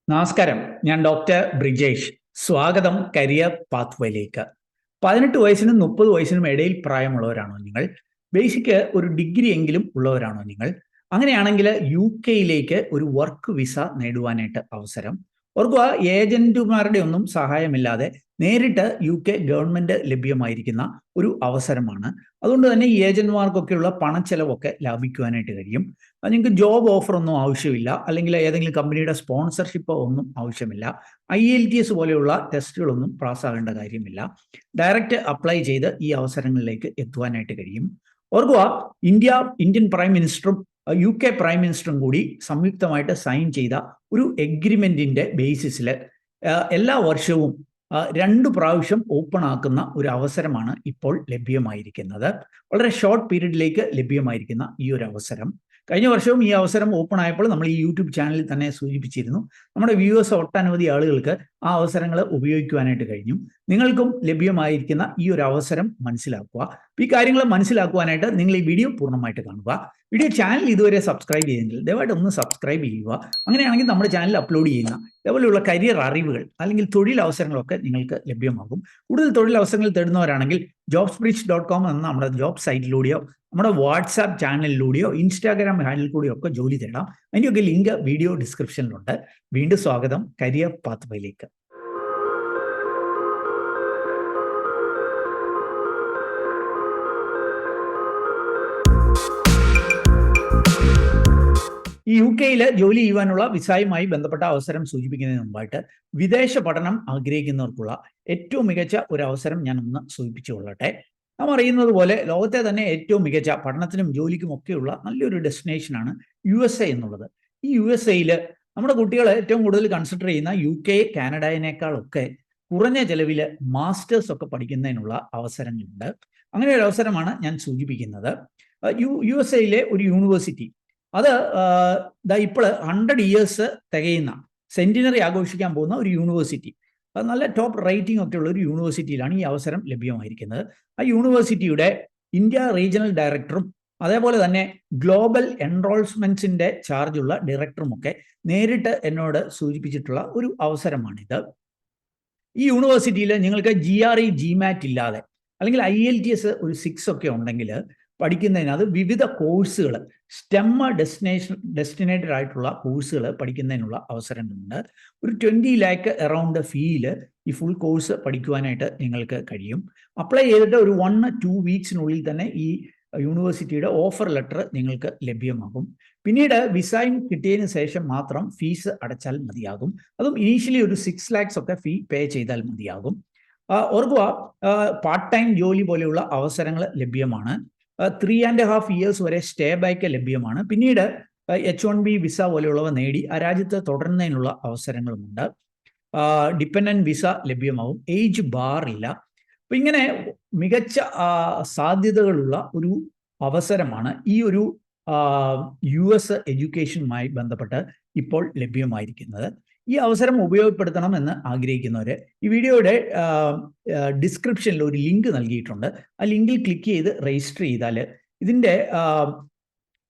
നമസ്കാരം, ഞാൻ ഡോക്ടർ ബ്രിജേഷ്. സ്വാഗതം കരിയർ പാത്വേയിലേക്ക്. 18 വയസ്സിനും 30 വയസ്സിനും ഇടയിൽ പ്രായമുള്ളവരാണോ നിങ്ങൾ? ബേസിക് ഒരു ഡിഗ്രി എങ്കിലും ഉള്ളവരാണോ നിങ്ങൾ? അങ്ങനെയാണെങ്കിൽ UK ഒരു വർക്ക് വിസ നേടുവാനായിട്ട് അവസരം. ഓർക്കുക, ഏജന്റുമാരുടെ ഒന്നും സഹായമില്ലാതെ നേരിട്ട് UK ഗവൺമെന്റ് ലഭ്യമായിരിക്കുന്ന ഒരു അവസരമാണ്. അതുകൊണ്ട് തന്നെ ഈ ഏജന്റുമാർക്കൊക്കെയുള്ള പണച്ചെലവൊക്കെ ലാഭിക്കുവാനായിട്ട് കഴിയും. നിങ്ങൾക്ക് ജോബ് ഓഫർ ഒന്നും ആവശ്യമില്ല, അല്ലെങ്കിൽ ഏതെങ്കിലും കമ്പനിയുടെ സ്പോൺസർഷിപ്പ് ഒന്നും ആവശ്യമില്ല. IELTS പോലെയുള്ള ടെസ്റ്റുകളൊന്നും പാസ്സാകേണ്ട കാര്യമില്ല. ഡയറക്റ്റ് അപ്ലൈ ചെയ്ത് ഈ അവസരങ്ങളിലേക്ക് എത്തുവാനായിട്ട് കഴിയും. ഓർക്കുക, ഇന്ത്യൻ പ്രൈം മിനിസ്റ്ററും UK പ്രൈം മിനിസ്റ്ററും കൂടി സംയുക്തമായിട്ട് സൈൻ ചെയ്ത ഒരു എഗ്രിമെന്റിന്റെ ബേസിസിൽ എല്ലാ വർഷവും 2 പ്രാവശ്യം ഓപ്പൺ ആക്കുന്ന ഒരു അവസരമാണ് ഇപ്പോൾ ലഭ്യമായിരിക്കുന്നത്. വളരെ ഷോർട്ട് പീരീഡിലേക്ക് ലഭ്യമായിരിക്കുന്ന ഈ ഒരു അവസരം. കഴിഞ്ഞ വർഷവും ഈ അവസരം ഓപ്പൺ ആയപ്പോൾ നമ്മൾ ഈ യൂട്യൂബ് ചാനലിൽ തന്നെ സൂചിപ്പിച്ചിരുന്നു. നമ്മുടെ വ്യൂവേഴ്സ് ഒട്ടനവധി ആളുകൾക്ക് ആ അവസരങ്ങൾ ഉപയോഗിക്കുവാനായിട്ട് കഴിഞ്ഞു. നിങ്ങൾക്കും ലഭ്യമായിരിക്കുന്ന ഈ ഒരു അവസരം മനസ്സിലാക്കുക. ഈ കാര്യങ്ങൾ മനസ്സിലാക്കുവാനായിട്ട് നിങ്ങൾ ഈ വീഡിയോ പൂർണ്ണമായിട്ട് കാണുക. ചാനൽ ഇതുവരെ സബ്സ്ക്രൈബ് ചെയ്തെങ്കിൽ ദയവായിട്ട് ഒന്ന് സബ്സ്ക്രൈബ് ചെയ്യുക. അങ്ങനെയാണെങ്കിൽ നമ്മുടെ ചാനൽ അപ്ലോഡ് ചെയ്യുന്ന ഇതുപോലെയുള്ള കരിയർ അറിവുകൾ അല്ലെങ്കിൽ തൊഴിൽ അവസരങ്ങളൊക്കെ നിങ്ങൾക്ക് ലഭ്യമാകും. കൂടുതൽ തൊഴിൽ അവസരങ്ങൾ തേടുന്നവരാണെങ്കിൽ jobsbridge.com എന്ന നമ്മുടെ ജോബ് സൈറ്റിലൂടെയോ നമ്മുടെ വാട്സാപ്പ് ചാനലിലൂടെയോ ഇൻസ്റ്റാഗ്രാം ഹാൻഡിൽ കൂടെയോ ഒക്കെ ജോലി തേടാം. അതിൻ്റെയൊക്കെ ലിങ്ക് വീഡിയോ ഡിസ്ക്രിപ്ഷനിലുണ്ട്. വീണ്ടും സ്വാഗതം കരിയർ പാത്വേയിലേക്ക്. ഈ UK ജോലി ചെയ്യുവാനുള്ള വിസയുമായി ബന്ധപ്പെട്ട അവസരം സൂചിപ്പിക്കുന്നതിന് മുമ്പായിട്ട് വിദേശ പഠനം ആഗ്രഹിക്കുന്നവർക്കുള്ള ഏറ്റവും മികച്ച ഒരു അവസരം ഞാൻ ഒന്ന് സൂചിപ്പിച്ചുകൊള്ളട്ടെ. നാം അറിയുന്നത് പോലെ ലോകത്തെ തന്നെ ഏറ്റവും മികച്ച പഠനത്തിനും ജോലിക്കും ഒക്കെയുള്ള നല്ലൊരു ഡെസ്റ്റിനേഷനാണ് USA എന്നുള്ളത്. ഈ USA നമ്മുടെ കുട്ടികൾ ഏറ്റവും കൂടുതൽ കൺസിഡർ ചെയ്യുന്ന UK, കാനഡയിനേക്കാളൊക്കെ കുറഞ്ഞ ചെലവിൽ മാസ്റ്റേഴ്സ് ഒക്കെ പഠിക്കുന്നതിനുള്ള അവസരങ്ങളുണ്ട്. അങ്ങനെ ഒരു അവസരമാണ് ഞാൻ സൂചിപ്പിക്കുന്നത്. USA ഒരു യൂണിവേഴ്സിറ്റി, അത് ഇപ്പോൾ 100 ഇയേഴ്സ് തികയുന്ന സെന്റിനറി ആഘോഷിക്കാൻ പോകുന്ന ഒരു യൂണിവേഴ്സിറ്റി, അത് നല്ല ടോപ്പ് റേറ്റിംഗ് ഒക്കെ ഉള്ള ഒരു യൂണിവേഴ്സിറ്റിയിലാണ് ഈ അവസരം ലഭ്യമായിരിക്കുന്നത്. ആ യൂണിവേഴ്സിറ്റിയുടെ ഇന്ത്യ റീജിയണൽ ഡയറക്ടറും അതേപോലെ തന്നെ ഗ്ലോബൽ എൻറോൾമെന്റ്സിന്റെ ചാർജുള്ള ഡയറക്ടറും ഒക്കെ നേരിട്ട് എന്നോട് സൂചിപ്പിച്ചിട്ടുള്ള ഒരു അവസരമാണിത്. ഈ യൂണിവേഴ്സിറ്റിയിൽ നിങ്ങൾക്ക് GRE GMAT ഇല്ലാതെ അല്ലെങ്കിൽ IELTS ഒരു 6 ഒക്കെ ഉണ്ടെങ്കിൽ പഠിക്കുന്നതിനകത്ത് വിവിധ കോഴ്സുകൾ, സ്റ്റെം ഡെസ്റ്റിനേറ്റഡ് ആയിട്ടുള്ള കോഴ്സുകൾ പഠിക്കുന്നതിനുള്ള അവസരങ്ങളുണ്ട്. ഒരു 20 lakh അറൗണ്ട് ഫീയിൽ ഈ ഫുൾ കോഴ്സ് പഠിക്കുവാനായിട്ട് നിങ്ങൾക്ക് കഴിയും. അപ്ലൈ ചെയ്തിട്ട് ഒരു 1-2 വീക്സിനുള്ളിൽ തന്നെ ഈ യൂണിവേഴ്സിറ്റിയുടെ ഓഫർ ലെറ്റർ നിങ്ങൾക്ക് ലഭ്യമാകും. പിന്നീട് വിസയും കിട്ടിയതിന് ശേഷം മാത്രം ഫീസ് അടച്ചാൽ മതിയാകും. അതും ഇനീഷ്യലി ഒരു 6 lakhs ഒക്കെ ഫീ പേ ചെയ്താൽ മതിയാകും. ഓർക്കുക, പാർട്ട് ടൈം ജോലി പോലെയുള്ള അവസരങ്ങൾ ലഭ്യമാണ്. 3.5 years വരെ സ്റ്റേ ബാക്ക് ലഭ്യമാണ്. പിന്നീട് H1B വിസ പോലെയുള്ളവ നേടി ആ രാജ്യത്ത് തുടരുന്നതിനുള്ള അവസരങ്ങളുമുണ്ട്. ഡിപ്പെൻഡന്റ് വിസ ലഭ്യമാവും. ഏജ് ബാർ ഇല്ല. അപ്പം ഇങ്ങനെ മികച്ച സാധ്യതകളുള്ള ഒരു അവസരമാണ് ഈ ഒരു US എഡ്യൂക്കേഷനുമായി ബന്ധപ്പെട്ട് ഇപ്പോൾ ലഭ്യമായിരിക്കുന്നത്. ഈ അവസരം ഉപയോഗപ്പെടുത്തണം എന്ന് ആഗ്രഹിക്കുന്നവർ ഈ വീഡിയോയുടെ ഡിസ്ക്രിപ്ഷനിൽ ഒരു ലിങ്ക് നൽകിയിട്ടുണ്ട്. ആ ലിങ്കിൽ ക്ലിക്ക് ചെയ്ത് രജിസ്റ്റർ ചെയ്താൽ ഇതിൻ്റെ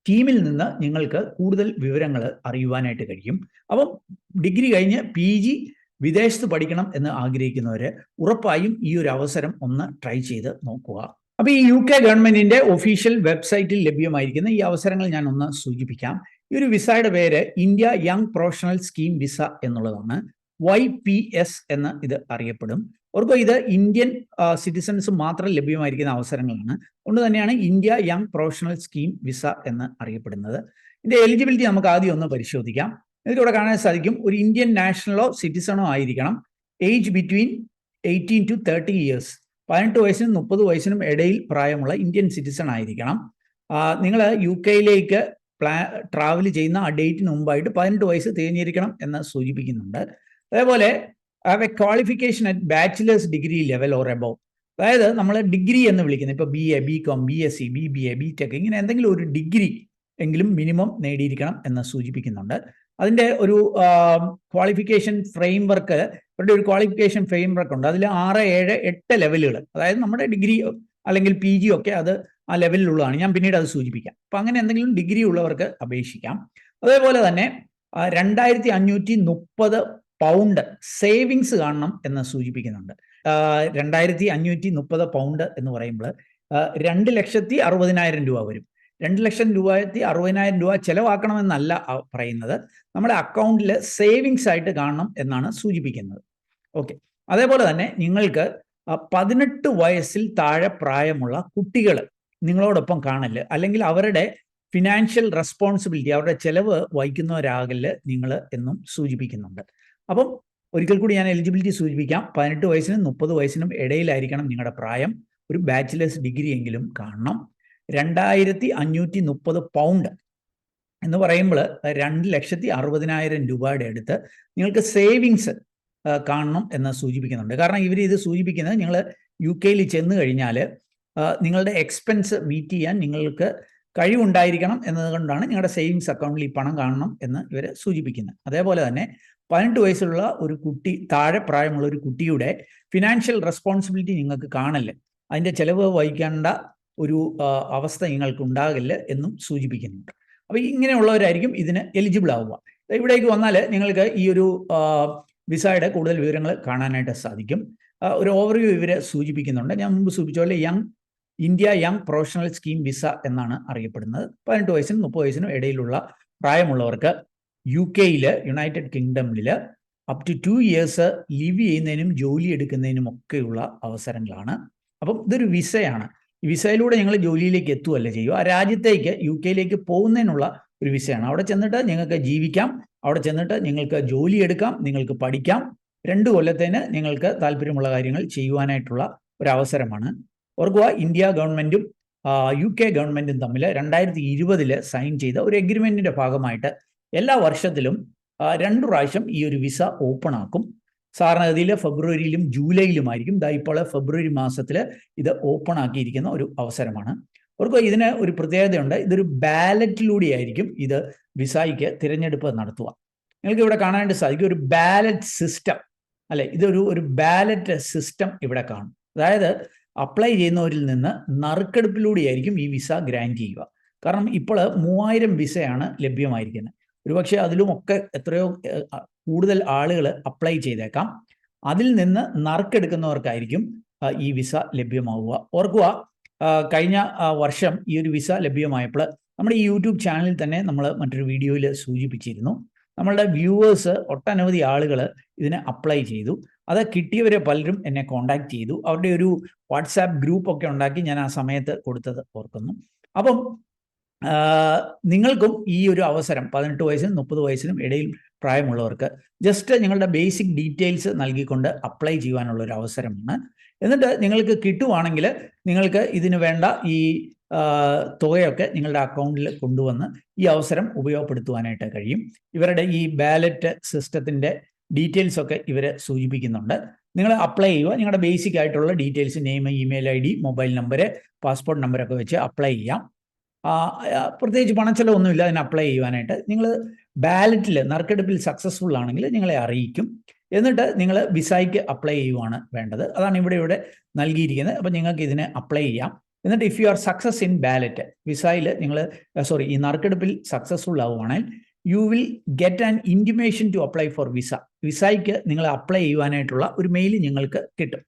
ടീമിൽ നിന്ന് നിങ്ങൾക്ക് കൂടുതൽ വിവരങ്ങൾ അറിയുവാനായിട്ട് കഴിയും. അപ്പം ഡിഗ്രി കഴിഞ്ഞ് PG വിദേശത്ത് പഠിക്കണം എന്ന് ആഗ്രഹിക്കുന്നവർ ഉറപ്പായും ഈ ഒരു അവസരം ഒന്ന് ട്രൈ ചെയ്ത് നോക്കുക. അപ്പോൾ ഈ UK ഗവൺമെന്റിന്റെ ഒഫീഷ്യൽ വെബ്സൈറ്റിൽ ലഭ്യമായിരിക്കുന്ന ഈ അവസരങ്ങൾ ഞാൻ ഒന്ന് സൂചിപ്പിക്കാം. ഈ ഒരു വിസയുടെ പേര് India young professional scheme visa എന്നുള്ളതാണ്. YPS എന്ന് ഇത് അറിയപ്പെടും. ഓർക്കുക, ഇത് ഇന്ത്യൻ സിറ്റിസൺസ് മാത്രം ലഭ്യമായിരിക്കുന്ന അവസരങ്ങളാണ്. അതുകൊണ്ട് തന്നെയാണ് India young professional scheme visa എന്ന് അറിയപ്പെടുന്നത്. ഇതിന്റെ എലിജിബിലിറ്റി നമുക്ക് ആദ്യം ഒന്ന് പരിശോധിക്കാം. ഇതിലൂടെ കാണാൻ സാധിക്കും, ഒരു ഇന്ത്യൻ നാഷണലോ സിറ്റിസണോ ആയിരിക്കണം. ഏജ് ബിറ്റ്വീൻ 18 to 30 years, 18 വയസ്സിനും 30 വയസ്സിനും ഇടയിൽ പ്രായമുള്ള ഇന്ത്യൻ സിറ്റിസൺ ആയിരിക്കണം. നിങ്ങൾ UK ട്രാവൽ ചെയ്യുന്ന ആ ഡേറ്റിന് മുമ്പായിട്ട് 18 വയസ്സ് തികഞ്ഞിരിക്കണം എന്ന് സൂചിപ്പിക്കുന്നുണ്ട്. അതേപോലെ qualification at bachelor's degree level or above, അതായത് നമ്മൾ ഡിഗ്രി എന്ന് വിളിക്കുന്നത് ഇപ്പോൾ BA, BCom, BSc, BBA, BTech ഇങ്ങനെ എന്തെങ്കിലും ഒരു ഡിഗ്രി എങ്കിലും മിനിമം നേടിയിരിക്കണം എന്ന് സൂചിപ്പിക്കുന്നുണ്ട്. അതിൻ്റെ ഒരു ക്വാളിഫിക്കേഷൻ ഫ്രെയിംവർക്ക്, അവരുടെ ഒരു ക്വാളിഫിക്കേഷൻ ഫ്രെയിംവർക്ക് ഉണ്ട്. അതിൽ 6, 7, 8 ലെവലുകൾ, അതായത് നമ്മുടെ ഡിഗ്രി അല്ലെങ്കിൽ PG ഒക്കെ അത് ആ ലെവലിലുള്ളതാണ്. ഞാൻ പിന്നീട് അത് സൂചിപ്പിക്കാം. അപ്പം അങ്ങനെ എന്തെങ്കിലും ഡിഗ്രി ഉള്ളവർക്ക് അപേക്ഷിക്കാം. അതേപോലെ തന്നെ 2530 പൗണ്ട് സേവിങ്സ് കാണണം എന്ന് സൂചിപ്പിക്കുന്നുണ്ട്. 2530 പൗണ്ട് എന്ന് പറയുമ്പോൾ 2,60,000 രൂപ വരും. 2,60,000 രൂപ ചെലവാക്കണമെന്നല്ല പറയുന്നത്, നമ്മുടെ അക്കൗണ്ടിൽ സേവിങ്സ് ആയിട്ട് കാണണം എന്നാണ് സൂചിപ്പിക്കുന്നത്. ഓക്കെ, അതേപോലെ തന്നെ നിങ്ങൾക്ക് 18 വയസ്സിൽ താഴെ പ്രായമുള്ള കുട്ടികൾ നിങ്ങളോടൊപ്പം കാണല്, അല്ലെങ്കിൽ അവരുടെ ഫിനാൻഷ്യൽ റെസ്പോൺസിബിലിറ്റി, അവരുടെ ചെലവ് വഹിക്കുന്നവരാകല് നിങ്ങൾ എന്നും സൂചിപ്പിക്കുന്നുണ്ട്. അപ്പം ഒരിക്കൽ കൂടി ഞാൻ എലിജിബിലിറ്റി സൂചിപ്പിക്കാം. 18 വയസ്സിനും 30 വയസ്സിനും ഇടയിലായിരിക്കണം നിങ്ങളുടെ പ്രായം. ഒരു ബാച്ചിലേഴ്സ് ഡിഗ്രി എങ്കിലും കാണണം. 2,530 പൗണ്ട് എന്ന് പറയുമ്പോൾ 2,60,000 രൂപയുടെ അടുത്ത് നിങ്ങൾക്ക് സേവിങ്സ് കാണണം എന്ന് സൂചിപ്പിക്കുന്നുണ്ട്. കാരണം ഇവർ ഇത് സൂചിപ്പിക്കുന്നത് നിങ്ങൾ UK ചെന്ന് കഴിഞ്ഞാൽ നിങ്ങളുടെ എക്സ്പെൻസ് മീറ്റ് ചെയ്യാൻ നിങ്ങൾക്ക് കഴിവുണ്ടായിരിക്കണം എന്നതുകൊണ്ടാണ് നിങ്ങളുടെ സേവിങ്സ് അക്കൗണ്ടിൽ ഈ പണം കാണണം എന്ന് ഇവർ സൂചിപ്പിക്കുന്നത്. അതേപോലെ തന്നെ 18 വയസ്സുള്ള ഒരു കുട്ടി, താഴെ പ്രായമുള്ള ഒരു കുട്ടിയുടെ ഫിനാൻഷ്യൽ റെസ്പോൺസിബിലിറ്റി നിങ്ങൾക്ക് കാണല്, അതിൻ്റെ ചെലവ് വഹിക്കേണ്ട ഒരു അവസ്ഥ നിങ്ങൾക്ക് ഉണ്ടാകില്ല എന്നും സൂചിപ്പിക്കുന്നുണ്ട്. അപ്പോൾ ഇങ്ങനെയുള്ളവരായിരിക്കും ഇതിന് എലിജിബിൾ ആവുക. ഇവിടേക്ക് വന്നാൽ നിങ്ങൾക്ക് ഈ ഒരു വിസയുടെ കൂടുതൽ വിവരങ്ങൾ കാണാനായിട്ട് സാധിക്കും. ഒരു ഓവർവ്യൂ ഇവർ സൂചിപ്പിക്കുന്നുണ്ട്. ഞാൻ മുമ്പ് സൂചിപ്പിച്ച പോലെ India young professional scheme visa എന്നാണ് അറിയപ്പെടുന്നത്. 18 വയസ്സിനും 30 വയസ്സിനും ഇടയിലുള്ള പ്രായമുള്ളവർക്ക് UK യുണൈറ്റഡ് കിങ്ഡമിൽ അപ് ടു 2 ഇയേഴ്സ് ലിവ് ചെയ്യുന്നതിനും ജോലി എടുക്കുന്നതിനും ഒക്കെയുള്ള അവസരങ്ങളാണ്. അപ്പം ഇതൊരു വിസയാണ്. ഈ വിസയിലൂടെ ഞങ്ങൾ ജോലിയിലേക്ക് എത്തുകയല്ല ചെയ്യുക, ആ രാജ്യത്തേക്ക് UK പോകുന്നതിനുള്ള ഒരു വിസയാണ്. അവിടെ ചെന്നിട്ട് നിങ്ങൾക്ക് ജീവിക്കാം, അവിടെ ചെന്നിട്ട് നിങ്ങൾക്ക് ജോലി എടുക്കാം, നിങ്ങൾക്ക് പഠിക്കാം. 2 കൊല്ലത്തേന് നിങ്ങൾക്ക് താല്പര്യമുള്ള കാര്യങ്ങൾ ചെയ്യുവാനായിട്ടുള്ള ഒരു അവസരമാണ്. ഓർക്കുക, ഇന്ത്യ ഗവൺമെൻറ്റും UK ഗവൺമെൻറ്റും തമ്മിൽ 2020 സൈൻ ചെയ്ത ഒരു എഗ്രിമെൻറ്റിൻ്റെ ഭാഗമായിട്ട് എല്ലാ വർഷത്തിലും 2 പ്രാവശ്യം ഈ ഒരു വിസ ഓപ്പൺ ആക്കും. സാധാരണഗതിയിൽ ഫെബ്രുവരിയിലും ജൂലൈയിലുമായിരിക്കും. ഇപ്പോൾ ഫെബ്രുവരി മാസത്തിൽ ഇത് ഓപ്പൺ ആക്കിയിരിക്കുന്ന ഒരു അവസരമാണ്. ഓർക്കുക, ഇതിന് ഒരു പ്രത്യേകതയുണ്ട്. ഇതൊരു ബാലറ്റിലൂടെ ആയിരിക്കും ഇത് വിസയ്ക്ക് തിരഞ്ഞെടുപ്പ് നടത്തുക. നിങ്ങൾക്ക് ഇവിടെ കാണാനായിട്ട് സാധിക്കും ഒരു ബാലറ്റ് സിസ്റ്റം, അല്ലെ? ഇതൊരു ബാലറ്റ് സിസ്റ്റം ഇവിടെ കാണും. അതായത് അപ്ലൈ ചെയ്യുന്നവരിൽ നിന്ന് നറുക്കെടുപ്പിലൂടെയായിരിക്കും ഈ വിസ ഗ്രാൻറ്റ് ചെയ്യുക. കാരണം ഇപ്പോൾ 3000 വിസയാണ് ലഭ്യമായിരിക്കുന്നത്. ഒരുപക്ഷെ അതിലുമൊക്കെ എത്രയോ കൂടുതൽ ആളുകൾ അപ്ലൈ ചെയ്തേക്കാം. അതിൽ നിന്ന് നറുക്കെടുക്കുന്നവർക്കായിരിക്കും ഈ വിസ ലഭ്യമാവുക. ഓർക്കുക, കഴിഞ്ഞ വർഷം ഈ ഒരു വിസ ലഭ്യമായപ്പോൾ നമ്മുടെ ഈ യൂട്യൂബ് ചാനലിൽ തന്നെ നമ്മൾ മറ്റൊരു വീഡിയോയിൽ സൂചിപ്പിച്ചിരുന്നു. നമ്മളുടെ വ്യൂവേഴ്സ് ഒട്ടനവധി ആളുകൾ ഇതിന് അപ്ലൈ ചെയ്തു. അത് കിട്ടിയവരെ പലരും എന്നെ കോണ്ടാക്ട് ചെയ്തു. അവരുടെ ഒരു വാട്സാപ്പ് ഗ്രൂപ്പ് ഒക്കെ ഉണ്ടാക്കി ഞാൻ ആ സമയത്ത് കൊടുത്തത് ഓർക്കുന്നു. അപ്പം നിങ്ങൾക്കും ഈ ഒരു അവസരം 18 വയസ്സിനും 30 വയസ്സിനും ഇടയിൽ പ്രായമുള്ളവർക്ക് ജസ്റ്റ് നിങ്ങളുടെ ബേസിക് ഡീറ്റെയിൽസ് നൽകിക്കൊണ്ട് അപ്ലൈ ചെയ്യുവാനുള്ള ഒരു അവസരമാണ്. എന്നിട്ട് നിങ്ങൾക്ക് കിട്ടുവാണെങ്കിൽ നിങ്ങൾക്ക് ഇതിന് വേണ്ട ഈ തുകയൊക്കെ നിങ്ങളുടെ അക്കൗണ്ടിൽ കൊണ്ടുവന്ന് ഈ അവസരം ഉപയോഗപ്പെടുത്തുവാനായിട്ട് കഴിയും. ഇവരുടെ ഈ ബാലറ്റ് സിസ്റ്റത്തിൻ്റെ ഡീറ്റെയിൽസ് ഒക്കെ ഇവർ സൂചിപ്പിക്കുന്നുണ്ട്. നിങ്ങൾ അപ്ലൈ ചെയ്യുക, നിങ്ങളുടെ ബേസിക് ആയിട്ടുള്ള details, name, email ID, mobile number, passport നമ്പറൊക്കെ വെച്ച് അപ്ലൈ ചെയ്യാം. പ്രത്യേകിച്ച് പണച്ചെലവൊന്നുമില്ല അതിന് അപ്ലൈ ചെയ്യുവാനായിട്ട്. നിങ്ങൾ ബാലറ്റിൽ നറുക്കെടുപ്പിൽ സക്സസ്ഫുൾ ആണെങ്കിൽ നിങ്ങളെ അറിയിക്കും. എന്നിട്ട് നിങ്ങൾ വിസയ്ക്ക് അപ്ലൈ ചെയ്യുവാണ് വേണ്ടത്. അതാണ് ഇവിടെ നൽകിയിരിക്കുന്നത്. അപ്പോൾ നിങ്ങൾക്ക് ഇതിന് അപ്ലൈ ചെയ്യാം. എന്നിട്ട് if you are success in ballot, വിസയിൽ നിങ്ങൾ ഈ നറുക്കെടുപ്പിൽ സക്സസ്ഫുൾ ആവുകയാണെങ്കിൽ you will get an intimation to apply for visa. വിസയ്ക്ക് നിങ്ങൾ അപ്ലൈ ചെയ്യുവാനായിട്ടുള്ള ഒരു മെയിൽ നിങ്ങൾക്ക് കിട്ടും.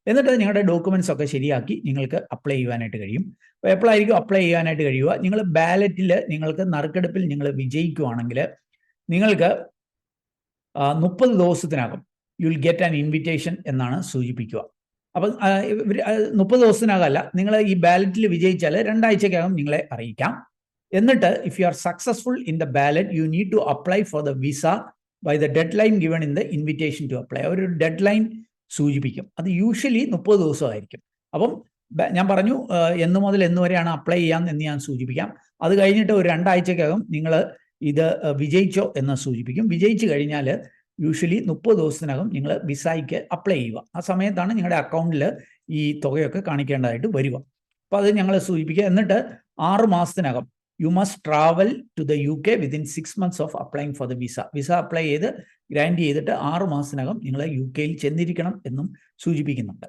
എന്നിട്ട് നിങ്ങളുടെ ഡോക്യുമെൻറ്റ്സ് ഒക്കെ ശരിയാക്കി നിങ്ങൾക്ക് അപ്ലൈ ചെയ്യുവാനായിട്ട് കഴിയും. അപ്പോൾ എപ്പോഴായിരിക്കും അപ്ലൈ ചെയ്യാനായിട്ട് കഴിയുക? നിങ്ങൾ ബാലറ്റിൽ നിങ്ങൾക്ക് നറുക്കെടുപ്പിൽ നിങ്ങൾ വിജയിക്കുവാണെങ്കിൽ നിങ്ങൾക്ക് 30 ദിവസത്തിനകം U will get an invitation എന്നാണ് സൂചിപ്പിക്കുക. അപ്പം 30 ദിവസത്തിനകമല്ല, നിങ്ങൾ ഈ ബാലറ്റിൽ വിജയിച്ചാൽ 2 ആഴ്ചക്കകം നിങ്ങളെ അറിയിക്കാം. എന്നിട്ട് if you are successful in the ballot you need to apply for the visa by the deadline given in the invitation to apply. ഒരു ഡെഡ് ലൈൻ സൂചിപ്പിക്കും. അത് യൂഷ്വലി 30 ദിവസമായിരിക്കും. അപ്പം ഞാൻ പറഞ്ഞു എന്ന് മുതൽ എന്ന് വരെയാണ് അപ്ലൈ ചെയ്യാം എന്ന് ഞാൻ സൂചിപ്പിക്കാം. അത് കഴിഞ്ഞിട്ട് ഒരു 2 ആഴ്ചക്കകം നിങ്ങൾ ഇത് വിജയിച്ചോ എന്ന് സൂചിപ്പിക്കും. വിജയിച്ചു കഴിഞ്ഞാൽ യൂഷ്വലി 30 ദിവസത്തിനകം നിങ്ങൾ വിസയ്ക്ക് അപ്ലൈ ചെയ്യുക. ആ സമയത്താണ് നിങ്ങളുടെ അക്കൗണ്ടിൽ ഈ തുകയൊക്കെ കാണിക്കേണ്ടതായിട്ട് വരിക. അപ്പോൾ അത് ഞങ്ങൾ സൂചിപ്പിക്കുക. എന്നിട്ട് 6 മാസത്തിനകം you must travel to the UK within 6 months of applying for the visa. Visa apply ചെയ്ത് ഗ്രാൻഡ് ചെയ്തിട്ട് 6 മാസത്തിനകം നിങ്ങൾ UK ചെന്നിരിക്കണം എന്നും സൂചിപ്പിക്കുന്നുണ്ട്.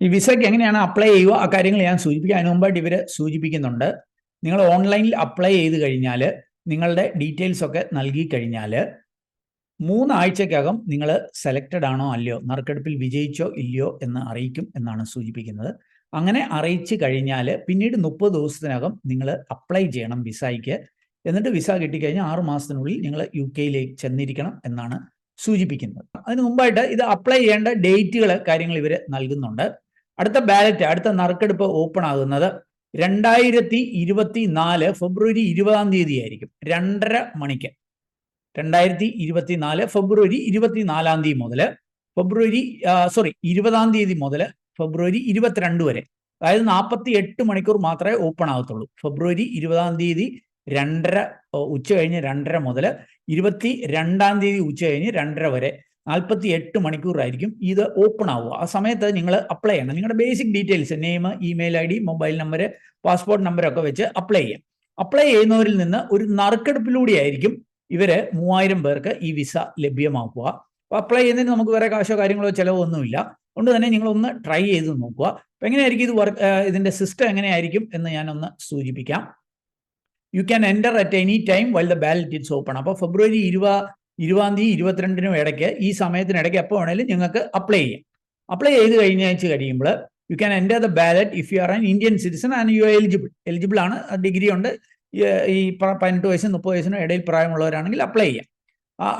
ഈ വിസയ്ക്ക് എങ്ങനെയാണ് അപ്ലൈ ചെയ്യുക, ആ കാര്യങ്ങൾ ഞാൻ സൂചിപ്പിക്കുക. അതിന് മുമ്പായിട്ട് ഇവർ സൂചിപ്പിക്കുന്നുണ്ട്, നിങ്ങൾ ഓൺലൈനിൽ അപ്ലൈ ചെയ്ത് കഴിഞ്ഞാൽ നിങ്ങളുടെ ഡീറ്റെയിൽസ് ഒക്കെ നൽകി കഴിഞ്ഞാൽ 3 ആഴ്ചക്കകം നിങ്ങൾ സെലക്റ്റഡ് ആണോ അല്ലയോ, നറുക്കെടുപ്പിൽ വിജയിച്ചോ ഇല്ലയോ എന്ന് അറിയിക്കും എന്നാണ് സൂചിപ്പിക്കുന്നത്. അങ്ങനെ അറിയിച്ചു കഴിഞ്ഞാൽ പിന്നീട് 30 ദിവസത്തിനകം നിങ്ങൾ അപ്ലൈ ചെയ്യണം വിസയ്ക്ക്. എന്നിട്ട് വിസ കിട്ടിക്കഴിഞ്ഞാൽ 6 മാസത്തിനുള്ളിൽ നിങ്ങൾ UK ചെന്നിരിക്കണം എന്നാണ് സൂചിപ്പിക്കുന്നത്. അതിന് മുമ്പായിട്ട് ഇത് അപ്ലൈ ചെയ്യേണ്ട ഡേറ്റുകൾ കാര്യങ്ങൾ ഇവർ നൽകുന്നുണ്ട്. അടുത്ത ബാലറ്റ്, അടുത്ത നറുക്കെടുപ്പ് ഓപ്പൺ ആകുന്നത് 2024 ഫെബ്രുവരി 20 ആയിരിക്കും, 2:30 മണിക്ക്. 2024 ഫെബ്രുവരി 24 മുതൽ 20 മുതൽ ഫെബ്രുവരി 22 വരെ, അതായത് 48 മണിക്കൂർ മാത്രമേ ഓപ്പൺ ആകത്തുള്ളൂ. ഫെബ്രുവരി 20 2:30 ഉച്ച കഴിഞ്ഞ് 2:30 മുതൽ 22 ഉച്ച കഴിഞ്ഞ് 2:30 വരെ 48 മണിക്കൂറായിരിക്കും ഇത് ഓപ്പൺ ആവുക. ആ സമയത്ത് നിങ്ങൾ അപ്ലൈ ചെയ്യണം. നിങ്ങളുടെ basic details, name, email ID, mobile number, passport നമ്പറൊക്കെ വെച്ച് അപ്ലൈ ചെയ്യാം. അപ്ലൈ ചെയ്യുന്നവരിൽ നിന്ന് ഒരു നറുക്കെടുപ്പിലൂടെ ആയിരിക്കും ഇവർ 3000 പേർക്ക് ഈ വിസ ലഭ്യമാക്കുക. അപ്പോൾ അപ്ലൈ ചെയ്യുന്നതിന് നമുക്ക് വേറെ കാശോ കാര്യങ്ങളോ ചിലവോ ഒന്നുമില്ല. അതുകൊണ്ട് തന്നെ നിങ്ങളൊന്ന് ട്രൈ ചെയ്ത് നോക്കുക. അപ്പോൾ എങ്ങനെയായിരിക്കും ഇത് ഇതിൻ്റെ സിസ്റ്റം എങ്ങനെയായിരിക്കും എന്ന് ഞാനൊന്ന് സൂചിപ്പിക്കാം. U can enter at any time while the ballot it's open. അപ്പോൾ ഫെബ്രുവരി 20 22 ഇടയ്ക്ക്, ഈ സമയത്തിനിടയ്ക്ക് എപ്പോൾ വേണേലും നിങ്ങൾക്ക് അപ്ലൈ ചെയ്യാം. അപ്ലൈ ചെയ്ത് കഴിയുമ്പോൾ you can enter the ballot if you are an Indian citizen and you eligible ആണ്, ഡിഗ്രി ഉണ്ട്, ഈ 18 വയസ്സിനും 30 വയസ്സിനും ഇടയിൽ പ്രായമുള്ളവരാണെങ്കിൽ അപ്ലൈ ചെയ്യാം.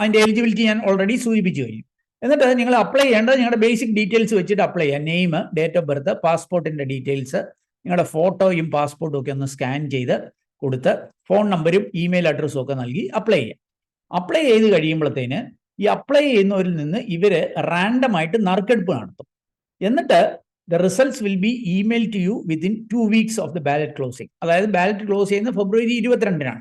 അതിൻ്റെ എലിജിബിലിറ്റി ഞാൻ ഓൾറെഡി സൂചിപ്പിച്ചു കഴിഞ്ഞു. എന്നിട്ട് നിങ്ങൾ അപ്ലൈ ചെയ്യേണ്ടത് നിങ്ങളുടെ ബേസിക് ഡീറ്റെയിൽസ് വെച്ചിട്ട് അപ്ലൈ ചെയ്യാം. നെയിം, ഡേറ്റ് ഓഫ് ബർത്ത്, പാസ്പോർട്ടിൻ്റെ ഡീറ്റെയിൽസ്, നിങ്ങളുടെ ഫോട്ടോയും പാസ്പോർട്ടും ഒക്കെ ഒന്ന് സ്കാൻ ചെയ്ത് കൊടുത്ത് ഫോൺ നമ്പരും ഇമെയിൽ അഡ്രസ്സും ഒക്കെ നൽകി അപ്ലൈ ചെയ്യാം. അപ്ലൈ ചെയ്ത് കഴിയുമ്പോഴത്തേന് ഈ അപ്ലൈ ചെയ്യുന്നവരിൽ നിന്ന് ഇവർ റാൻഡമായിട്ട് നറുക്കെടുപ്പ് നടത്തും. എന്നിട്ട് the results will be emailed to you within 2 weeks of the ballot closing. അതായത് ബാലറ്റ് ക്ലോസ് ചെയ്യുന്നത് ഫെബ്രുവരി 22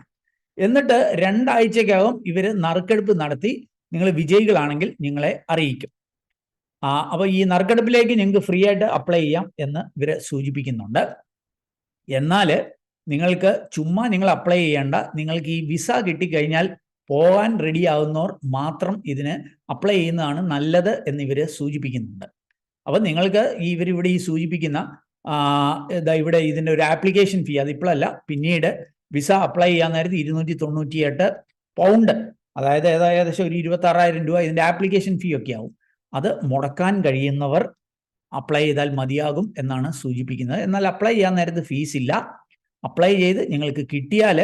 എന്നിട്ട് 2 ആഴ്ചക്കകം ഇവർ നറുക്കെടുപ്പ് നടത്തി നിങ്ങൾ വിജയികളാണെങ്കിൽ നിങ്ങളെ അറിയിക്കും. അപ്പോൾ ഈ നറുക്കെടുപ്പിലേക്ക് നിങ്ങൾക്ക് ഫ്രീ ആയിട്ട് അപ്ലൈ ചെയ്യാം എന്ന് ഇവർ സൂചിപ്പിക്കുന്നുണ്ട്. എന്നാൽ നിങ്ങൾക്ക് ചുമ്മാ നിങ്ങൾ അപ്ലൈ ചെയ്യേണ്ട, നിങ്ങൾക്ക് ഈ വിസ കിട്ടിക്കഴിഞ്ഞാൽ പോകാൻ റെഡി ആവുന്നവർ മാത്രം ഇതിന് അപ്ലൈ ചെയ്യുന്നതാണ് നല്ലത് എന്ന് ഇവർ സൂചിപ്പിക്കുന്നുണ്ട്. അപ്പം നിങ്ങൾക്ക് ഇവരിവിടെ ഈ സൂചിപ്പിക്കുന്ന ഇവിടെ ഇതിൻ്റെ ഒരു ആപ്ലിക്കേഷൻ ഫീ, അതിപ്പോഴല്ല പിന്നീട് വിസ അപ്ലൈ ചെയ്യാൻ നേരത്ത് 298 പൗണ്ട്, അതായത് ഏകദേശം ഒരു 26,000 രൂപ ഇതിൻ്റെ ആപ്ലിക്കേഷൻ ഫീ ഒക്കെ ആവും. അത് മുടക്കാൻ കഴിയുന്നവർ അപ്ലൈ ചെയ്താൽ മതിയാകും എന്നാണ് സൂചിപ്പിക്കുന്നത്. എന്നാൽ അപ്ലൈ ചെയ്യാൻ നേരത്ത് ഫീസ് ഇല്ല. അപ്ലൈ ചെയ്ത് നിങ്ങൾക്ക് കിട്ടിയാൽ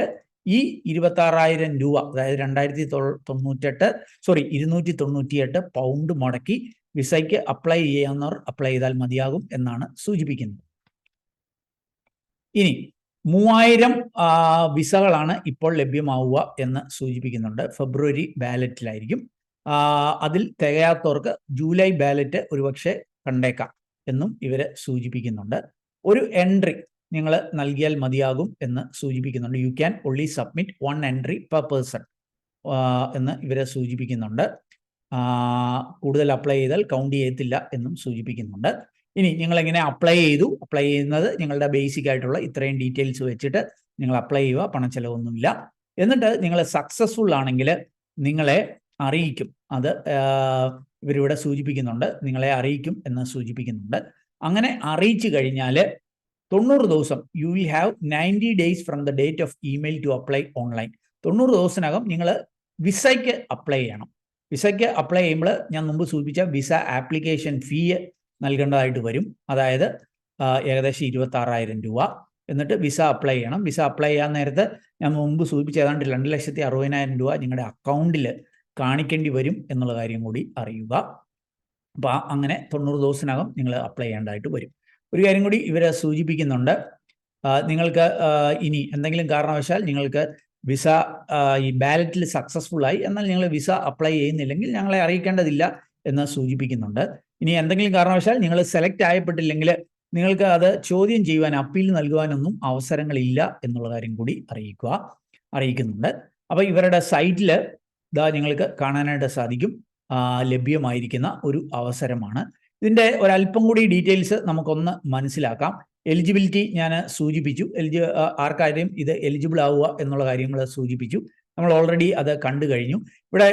ഈ 26,000 രൂപ, അതായത് 298 പൗണ്ട് മുടക്കി വിസയ്ക്ക് അപ്ലൈ ചെയ്യാവുന്നവർ അപ്ലൈ ചെയ്താൽ മതിയാകും എന്നാണ് സൂചിപ്പിക്കുന്നത്. ഇനി 3000 വിസകളാണ് ഇപ്പോൾ ലഭ്യമാവുക എന്ന് സൂചിപ്പിക്കുന്നുണ്ട്. ഫെബ്രുവരി ബാലറ്റിലായിരിക്കും. അതിൽ തികയാത്തവർക്ക് ജൂലൈ ബാലറ്റ് ഒരുപക്ഷെ കണ്ടേക്കാം എന്നും ഇവർ സൂചിപ്പിക്കുന്നുണ്ട്. ഒരു എൻട്രി നിങ്ങൾ നൽകിയാൽ മതിയാകും എന്ന് സൂചിപ്പിക്കുന്നുണ്ട്. You can only submit 1 entry per person എന്ന് ഇവർ സൂചിപ്പിക്കുന്നുണ്ട്. കൂടുതൽ അപ്ലൈ ചെയ്താൽ കൗണ്ട് ചെയ്യത്തില്ല എന്നും സൂചിപ്പിക്കുന്നുണ്ട്. ഇനി നിങ്ങളെങ്ങനെ അപ്ലൈ ചെയ്യുന്നത് നിങ്ങളുടെ ബേസിക് ആയിട്ടുള്ള ഇത്രയും ഡീറ്റെയിൽസ് വെച്ചിട്ട് നിങ്ങൾ അപ്ലൈ ചെയ്യുക, പണച്ചെലവൊന്നുമില്ല. എന്നിട്ട് നിങ്ങൾ സക്സസ്ഫുൾ ആണെങ്കിൽ നിങ്ങളെ അറിയിക്കും. അത് ഇവരിവിടെ സൂചിപ്പിക്കുന്നുണ്ട്, നിങ്ങളെ അറിയിക്കും എന്ന് സൂചിപ്പിക്കുന്നുണ്ട്. അങ്ങനെ അറിയിച്ചു കഴിഞ്ഞാൽ 90 ദിവസം, you will have 90 days from the date of email to apply online. 90 ദിവസത്തിനകം നിങ്ങൾ വിസയ്ക്ക് അപ്ലൈ ചെയ്യണം. വിസയ്ക്ക് അപ്ലൈ ചെയ്യുമ്പോൾ ഞാൻ മുമ്പ് സൂചിപ്പിച്ച വിസ ആപ്ലിക്കേഷൻ ഫീ നൽകേണ്ടതായിട്ട് വരും. അതായത് ഏകദേശം 26,000 രൂപ. എന്നിട്ട് വിസ അപ്ലൈ ചെയ്യണം. വിസ അപ്ലൈ ചെയ്യാൻ നേരത്ത് ഞാൻ മുമ്പ് സൂചിപ്പിച്ച ഏതാണ്ട് 2,60,000 രൂപ നിങ്ങളുടെ അക്കൗണ്ടിൽ കാണിക്കേണ്ടി വരും എന്നുള്ള കാര്യം കൂടി അറിയുക. അപ്പോൾ അങ്ങനെ 90 ദിവസത്തിനകം നിങ്ങൾ അപ്ലൈ ചെയ്യേണ്ടതായിട്ട് വരും. ഒരു കാര്യം കൂടി ഇവരെ സൂചിപ്പിക്കുന്നുണ്ട്, നിങ്ങൾക്ക് ഇനി എന്തെങ്കിലും കാരണവശാൽ നിങ്ങൾക്ക് വിസ ഈ ബാലറ്റിൽ സക്സസ്ഫുള്ളായി, എന്നാൽ നിങ്ങൾ വിസ അപ്ലൈ ചെയ്യുന്നില്ലെങ്കിൽ ഞങ്ങളെ അറിയിക്കേണ്ടതില്ല എന്ന് സൂചിപ്പിക്കുന്നുണ്ട്. ഇനി എന്തെങ്കിലും കാരണവശാൽ നിങ്ങൾ സെലക്ട് ആയപ്പെട്ടില്ലെങ്കിൽ നിങ്ങൾക്ക് അത് ചോദ്യം ചെയ്യുവാൻ, അപ്പീൽ നൽകുവാനൊന്നും അവസരങ്ങളില്ല എന്നുള്ള കാര്യം കൂടി അറിയിക്കുന്നുണ്ട്. അപ്പോൾ ഇവരുടെ സൈറ്റിൽ നിങ്ങൾക്ക് കാണാനായിട്ട് സാധിക്കും, ലഭ്യമായിരിക്കുന്ന ഒരു അവസരമാണ്. ഇതിൻ്റെ ഒരല്പം കൂടി ഡീറ്റെയിൽസ് നമുക്കൊന്ന് മനസ്സിലാക്കാം. എലിജിബിലിറ്റി ഞാൻ സൂചിപ്പിച്ചു, ആർക്കാരും ഇത് എലിജിബിൾ ആവുക എന്നുള്ള കാര്യങ്ങൾ സൂചിപ്പിച്ചു. നമ്മൾ ഓൾറെഡി അത് കണ്ടു കഴിഞ്ഞു. ഇവിടെ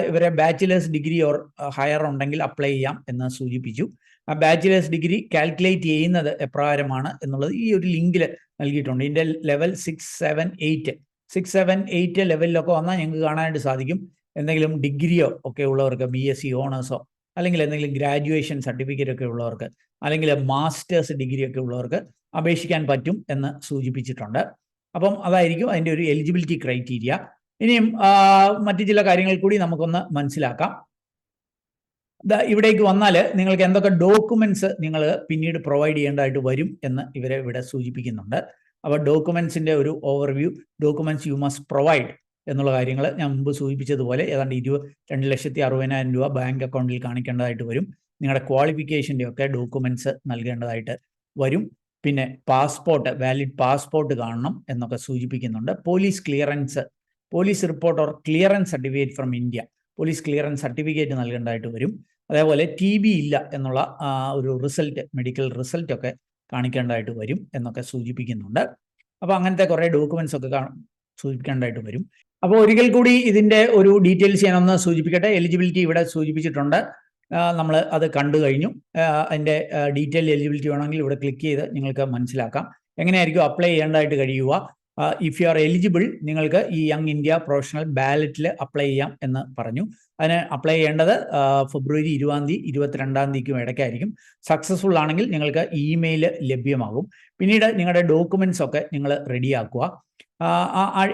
ഇവരെ ബാച്ചിലേഴ്സ് ഡിഗ്രി ഓർ ഹയർ ഉണ്ടെങ്കിൽ അപ്ലൈ ചെയ്യാം എന്ന് സൂചിപ്പിച്ചു. ആ ബാച്ചിലേഴ്സ് ഡിഗ്രി കാൽക്കുലേറ്റ് ചെയ്യുന്നത് എപ്രകാരമാണ് എന്നുള്ളത് ഈ ഒരു ലിങ്കിൽ നൽകിയിട്ടുണ്ട്. ഇതിൻ്റെ ലെവൽ 6, 7, 8 6, 7, 8 ലെവലിലൊക്കെ വന്നാൽ ഞങ്ങൾക്ക് കാണാനായിട്ട് സാധിക്കും. എന്തെങ്കിലും ഡിഗ്രിയോ ഒക്കെ ഉള്ളവർക്ക്, BSc ഓണേഴ്സോ അല്ലെങ്കിൽ എന്തെങ്കിലും ഗ്രാജുവേഷൻ സർട്ടിഫിക്കറ്റ് ഒക്കെ ഉള്ളവർക്ക് അല്ലെങ്കിൽ മാസ്റ്റേഴ്സ് ഡിഗ്രി ഒക്കെ ഉള്ളവർക്ക് അപേക്ഷിക്കാൻ പറ്റും എന്ന് സൂചിപ്പിച്ചിട്ടുണ്ട്. അപ്പം അതായിരിക്കും അതിൻ്റെ ഒരു എലിജിബിലിറ്റി ക്രൈറ്റീരിയ. ഇനിയും മറ്റു ചില കാര്യങ്ങൾ കൂടി നമുക്കൊന്ന് മനസ്സിലാക്കാം. ഇവിടേക്ക് വന്നാൽ നിങ്ങൾക്ക് എന്തൊക്കെ ഡോക്യുമെന്റ്സ് നിങ്ങൾ പിന്നീട് പ്രൊവൈഡ് ചെയ്യേണ്ടതായിട്ട് വരും എന്ന് ഇവരെ ഇവിടെ സൂചിപ്പിക്കുന്നുണ്ട്. അപ്പോൾ ഡോക്യുമെന്റ്സിന്റെ ഒരു overview, documents you must provide എന്നുള്ള കാര്യങ്ങൾ ഞാൻ മുമ്പ് സൂചിപ്പിച്ചതുപോലെ ഏതാണ്ട് 22,60,000 രൂപ ബാങ്ക് അക്കൗണ്ടിൽ കാണിക്കേണ്ടതായിട്ട് വരും. നിങ്ങളുടെ ക്വാളിഫിക്കേഷൻ്റെ ഒക്കെ ഡോക്യുമെന്റ്സ് നൽകേണ്ടതായിട്ട് വരും. പിന്നെ പാസ്പോർട്ട്, വാലിഡ് പാസ്പോർട്ട് കാണണം എന്നൊക്കെ സൂചിപ്പിക്കുന്നുണ്ട്. Police clearance, police report or clearance certificate from India, police clearance certificate നൽകേണ്ടതായിട്ട് വരും. അതേപോലെ TB ഇല്ല എന്നുള്ള ഒരു റിസൾട്ട്, മെഡിക്കൽ റിസൾട്ട് ഒക്കെ കാണിക്കേണ്ടതായിട്ട് വരും എന്നൊക്കെ സൂചിപ്പിക്കുന്നുണ്ട്. അപ്പോൾ അങ്ങനത്തെ കുറേ ഡോക്യുമെന്റ്സ് ഒക്കെ സൂചിപ്പിക്കേണ്ടതായിട്ട് വരും. അപ്പോൾ ഒരിക്കൽ കൂടി ഇതിൻ്റെ ഒരു ഡീറ്റെയിൽസ് ഞാനൊന്ന് സൂചിപ്പിക്കട്ടെ. എലിജിബിലിറ്റി ഇവിടെ സൂചിപ്പിച്ചിട്ടുണ്ട്, നമ്മൾ അത് കണ്ടു കഴിഞ്ഞു. അതിൻ്റെ ഡീറ്റെയിൽ എലിജിബിലിറ്റി വേണമെങ്കിൽ ഇവിടെ ക്ലിക്ക് ചെയ്ത് നിങ്ങൾക്ക് മനസ്സിലാക്കാം. എങ്ങനെയായിരിക്കും അപ്ലൈ ചെയ്യേണ്ടതായിട്ട് കഴിയുക. ഇഫ് യു ആർ എലിജിബിൾ, നിങ്ങൾക്ക് ഈ യങ് ഇന്ത്യ പ്രൊഫഷണൽ ബാലറ്റിൽ അപ്ലൈ ചെയ്യാം എന്ന് പറഞ്ഞു. അതിന് അപ്ലൈ ചെയ്യേണ്ടത് ഫെബ്രുവരി 20 തീയതി 22 തീയതിക്കും ഇടയ്ക്കായിരിക്കും. സക്സസ്ഫുൾ ആണെങ്കിൽ നിങ്ങൾക്ക് ഇമെയിൽ ലഭ്യമാകും. പിന്നീട് നിങ്ങളുടെ ഡോക്യുമെന്റ്സ് ഒക്കെ നിങ്ങൾ റെഡിയാക്കുക.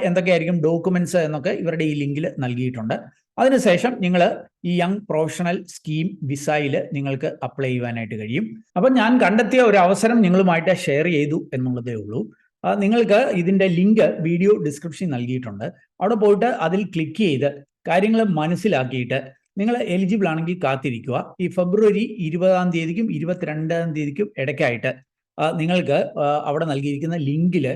എന്തൊക്കെയായിരിക്കും ഡോക്യുമെന്റ്സ് എന്നൊക്കെ ഇവരുടെ ഈ ലിങ്കിൽ നൽകിയിട്ടുണ്ട്. അതിനുശേഷം നിങ്ങൾ ഈ യങ് പ്രൊഫഷണൽ സ്കീം വിസയിൽ നിങ്ങൾക്ക് അപ്ലൈ ചെയ്യുവാനായിട്ട് കഴിയും. അപ്പം ഞാൻ കണ്ടെത്തിയ ഒരു അവസരം നിങ്ങളുമായിട്ട് ഷെയർ ചെയ്തു എന്നുള്ളതേ ഉള്ളൂ. നിങ്ങൾക്ക് ഇതിൻ്റെ ലിങ്ക് വീഡിയോ ഡിസ്ക്രിപ്ഷൻ നൽകിയിട്ടുണ്ട്. അവിടെ പോയിട്ട് അതിൽ ക്ലിക്ക് ചെയ്ത് കാര്യങ്ങൾ മനസ്സിലാക്കിയിട്ട് നിങ്ങൾ എലിജിബിൾ ആണെങ്കിൽ കാത്തിരിക്കുക. ഈ ഫെബ്രുവരി 20 തീയതിക്കും 22 തീയതിക്കും ഇടയ്ക്കായിട്ട് നിങ്ങൾക്ക് അവിടെ നൽകിയിരിക്കുന്ന ലിങ്കിൽ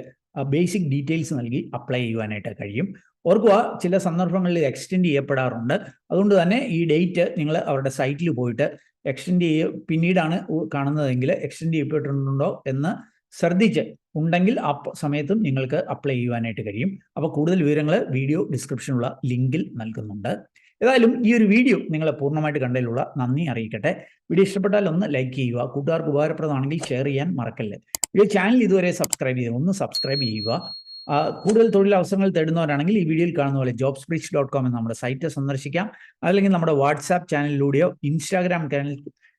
ബേസിക് ഡീറ്റെയിൽസ് നൽകി അപ്ലൈ ചെയ്യുവാനായിട്ട് കഴിയും. ഓർക്കുക, ചില സന്ദർഭങ്ങളിൽ എക്സ്റ്റെൻഡ് ചെയ്യപ്പെടാറുണ്ട്. അതുകൊണ്ട് തന്നെ ഈ ഡേറ്റ് നിങ്ങൾ അവരുടെ സൈറ്റിൽ പോയിട്ട് എക്സ്റ്റെൻഡ് പിന്നീടാണ് കാണുന്നതെങ്കിൽ എക്സ്റ്റെൻഡ് ചെയ്യപ്പെട്ടിട്ടുണ്ടോ എന്ന് ശ്രദ്ധിച്ച് ഉണ്ടെങ്കിൽ ആ സമയത്തും നിങ്ങൾക്ക് അപ്ലൈ ചെയ്യുവാനായിട്ട് കഴിയും. അപ്പോൾ കൂടുതൽ വിവരങ്ങൾ വീഡിയോ ഡിസ്ക്രിപ്ഷനിലുള്ള ലിങ്കിൽ നൽകുന്നുണ്ട്. ഏതായാലും ഈ ഒരു വീഡിയോ നിങ്ങളെ പൂർണ്ണമായിട്ട് കണ്ടതിലുള്ള നന്ദി അറിയിക്കട്ടെ. വീഡിയോ ഇഷ്ടപ്പെട്ടാൽ ഒന്ന് ലൈക്ക് ചെയ്യുക, കൂട്ടുകാർക്ക് ഉപകാരപ്രദമാണെങ്കിൽ ഷെയർ ചെയ്യാൻ മറക്കല്ലേ. വീഡിയോ ചാനൽ ഇതുവരെ സബ്സ്ക്രൈബ് ചെയ്ത് ഒന്ന് സബ്സ്ക്രൈബ് ചെയ്യുക. കൂടുതൽ തൊഴിലവസരങ്ങൾ തേടുന്നവരാണെങ്കിൽ ഈ വീഡിയോയിൽ കാണുന്ന പോലെ jobsbridge.com എന്ന നമ്മുടെ സൈറ്റ് സന്ദർശിക്കാം. അല്ലെങ്കിൽ നമ്മുടെ വാട്സാപ്പ് ചാനലിലൂടെയോ ഇൻസ്റ്റാഗ്രാം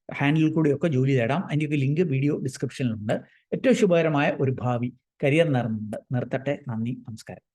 ഹാൻഡിൽ കൂടിയൊക്കെ ജോലി തേടാം. അതിൻ്റെയൊക്കെ ലിങ്ക് വീഡിയോ ഡിസ്ക്രിപ്ഷനിലുണ്ട്. ഏറ്റവും ശുഭകരമായ ഒരു ഭാവി കരിയർ നിർത്തട്ടെ. നന്ദി, നമസ്കാരം.